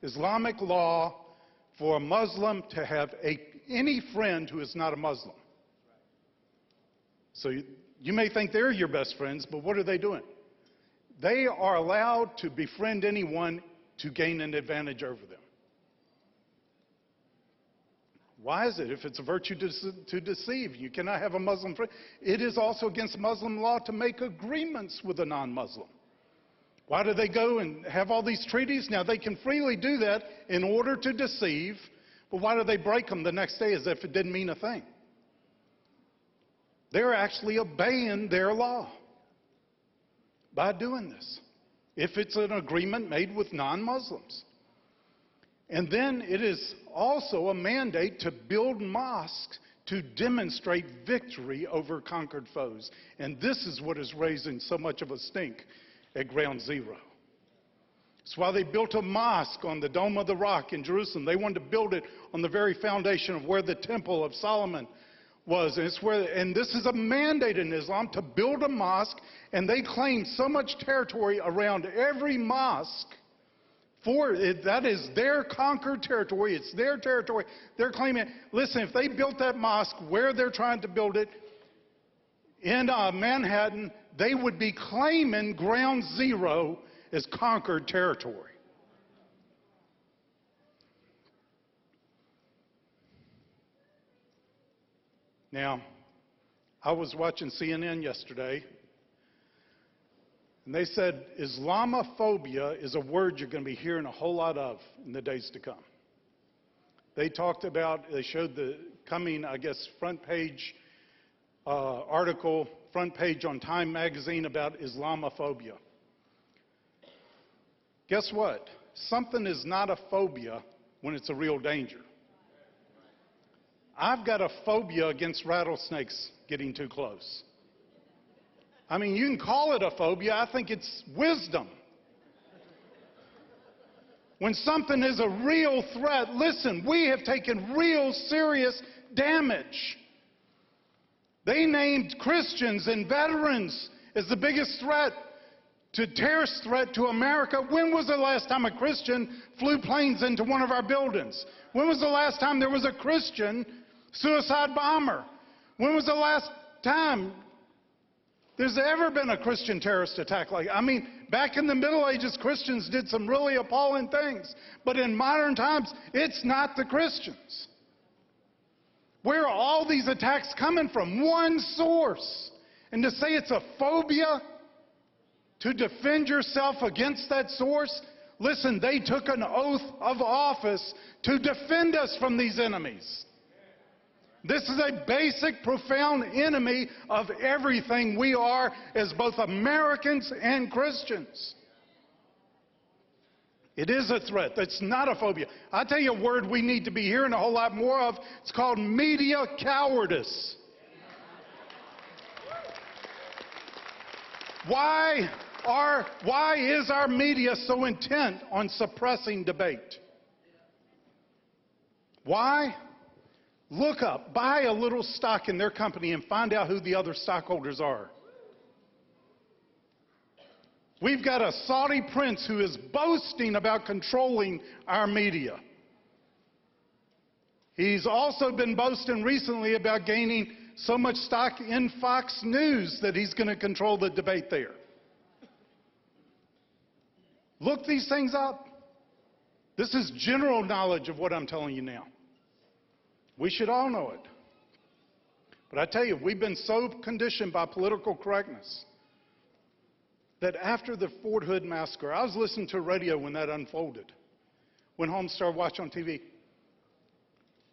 Islamic law for a Muslim to have any friend who is not a Muslim. So you may think they're your best friends, but what are they doing? They are allowed to befriend anyone to gain an advantage over them. Why is it? If it's a virtue to deceive, you cannot have a Muslim friend. It is also against Muslim law to make agreements with a non-Muslim. Why do they go and have all these treaties? Now, they can freely do that in order to deceive, but why do they break them the next day as if it didn't mean a thing? They're actually obeying their law by doing this, if it's an agreement made with non-Muslims. And then it is also a mandate to build mosques to demonstrate victory over conquered foes. And this is what is raising so much of a stink at Ground Zero. It's why they built a mosque on the Dome of the Rock in Jerusalem. They wanted to build it on the very foundation of where the Temple of Solomon was. And this is a mandate in Islam to build a mosque, and they claim so much territory around every mosque. That is their conquered territory. It's their territory. They're claiming, listen, if they built that mosque where they're trying to build it, in Manhattan, they would be claiming Ground Zero as conquered territory. Now, I was watching CNN yesterday, and they said Islamaphobia is a word you're going to be hearing a whole lot of in the days to come. They showed the coming, I guess, front page article, front page on Time magazine about Islamophobia. Guess what? Something is not a phobia when it's a real danger. I've got a phobia against rattlesnakes getting too close. I mean, you can call it a phobia. I think it's wisdom. When something is a real threat, listen, we have taken real serious damage. They named Christians and veterans as the biggest threat, terrorist threat to America. When was the last time a Christian flew planes into one of our buildings? When was the last time there was a Christian suicide bomber? When was the last time there's ever been a Christian terrorist attack like that? I mean, back in the Middle Ages, Christians did some really appalling things. But in modern times, it's not the Christians. Where are all these attacks coming from? One source. And to say it's a phobia, to defend yourself against that source, listen, they took an oath of office to defend us from these enemies. This is a basic, profound enemy of everything we are as both Americans and Christians. It is a threat. That's not a phobia. I'll tell you a word we need to be hearing a whole lot more of. It's called media cowardice. Why is our media so intent on suppressing debate? Why? Look up, buy a little stock in their company and find out who the other stockholders are. We've got a Saudi prince who is boasting about controlling our media. He's also been boasting recently about gaining so much stock in Fox News that he's going to control the debate there. Look these things up. This is general knowledge of what I'm telling you now. We should all know it. But I tell you, we've been so conditioned by political correctness that after the Fort Hood massacre, I was listening to radio when that unfolded, when MorningStar watched on TV.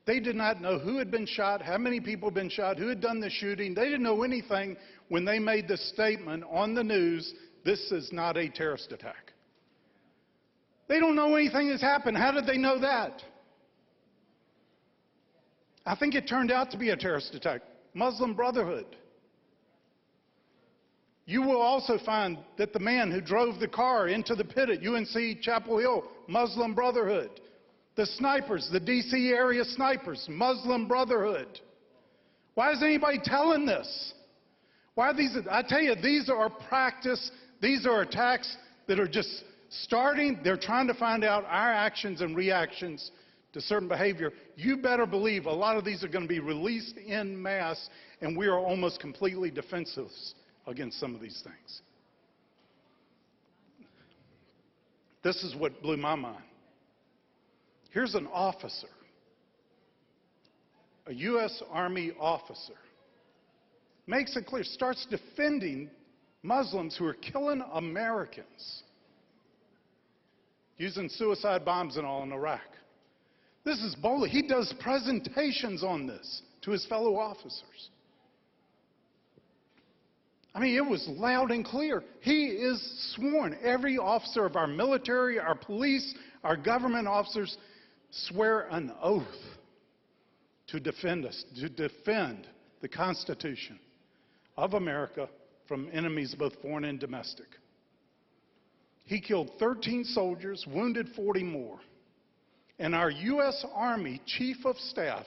They did not know who had been shot, how many people had been shot, who had done the shooting. They didn't know anything when they made the statement on the news, this is not a terrorist attack. They don't know anything that's happened. How did they know that? I think it turned out to be a terrorist attack. Muslim Brotherhood. You will also find that the man who drove the car into the pit at UNC Chapel Hill, Muslim Brotherhood. The snipers, the D.C. area snipers, Muslim Brotherhood. Why is anybody telling this? Why are these? I tell you, these are attacks that are just They're trying to find out our actions and reactions to certain behavior. You better believe a lot of these are going to be released en masse, and we are almost completely defenseless against some of these things. This is what blew my mind. Here's an officer, a U.S. Army officer, makes it clear, starts defending Muslims who are killing Americans, using suicide bombs and all in Iraq. This is bold. He does presentations on this to his fellow officers. I mean, it was loud and clear. He is sworn. Every officer of our military, our police, our government officers swear an oath to defend us, to defend the Constitution of America from enemies both foreign and domestic. He killed 13 soldiers, wounded 40 more. And our U.S. Army Chief of Staff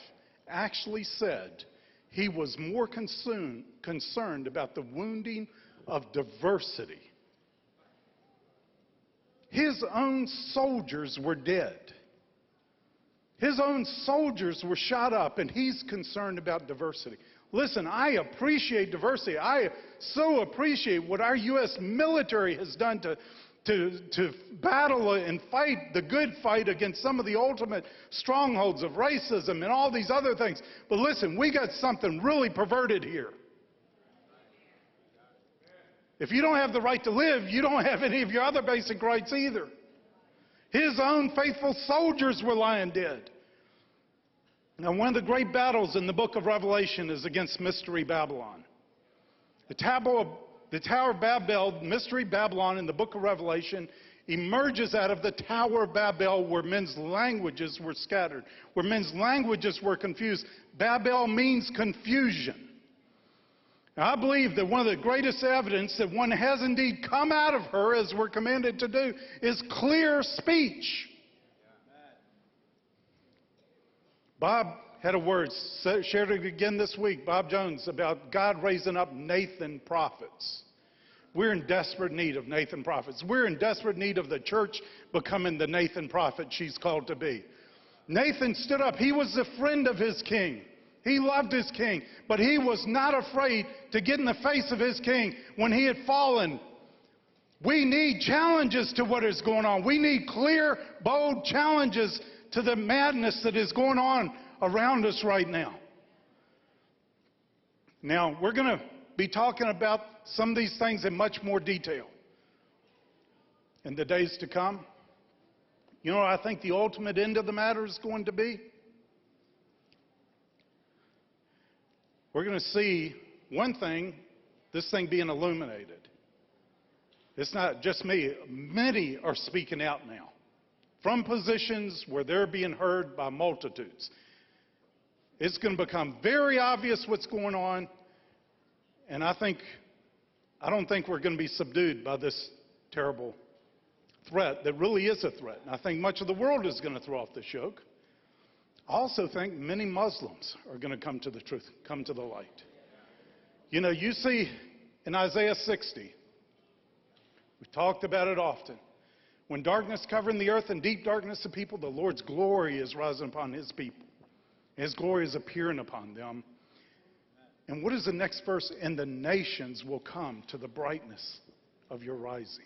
actually said he was more concerned about the wounding of diversity. His own soldiers were dead. His own soldiers were shot up, and he's concerned about diversity. Listen, I appreciate diversity. I so appreciate what our U.S. military has done to battle and fight the good fight against some of the ultimate strongholds of racism and all these other things. But listen, we got something really perverted here. If you don't have the right to live, you don't have any of your other basic rights either. His own faithful soldiers were lying dead. Now, one of the great battles in the book of Revelation is against Mystery Babylon. The Tower of Babel, Mystery Babylon in the book of Revelation, emerges out of the Tower of Babel where men's languages were scattered, where men's languages were confused. Babel means confusion. Now, I believe that one of the greatest evidence that one has indeed come out of her, as we're commanded to do, is clear speech. Bob had a word, shared it again this week, Bob Jones, about God raising up Nathan prophets. We're in desperate need of Nathan prophets. We're in desperate need of the church becoming the Nathan prophet she's called to be. Nathan stood up. He was the friend of his king. He loved his king, but he was not afraid to get in the face of his king when he had fallen. We need challenges to what is going on. We need clear, bold challenges to the madness that is going on around us right now. Now, we're going to be talking about some of these things in much more detail in the days to come. You know what I think the ultimate end of the matter is going to be? We're going to see one thing, this thing being illuminated. It's not just me. Many are speaking out now from positions where they're being heard by multitudes. It's going to become very obvious what's going on, and I don't think we're going to be subdued by this terrible threat that really is a threat. And I think much of the world is going to throw off the yoke. I also think many Muslims are going to come to the truth, come to the light. You know, you see in Isaiah 60, we've talked about it often. When darkness covering the earth and deep darkness the people, the Lord's glory is rising upon his people. His glory is appearing upon them. And what is the next verse? And the nations will come to the brightness of your rising.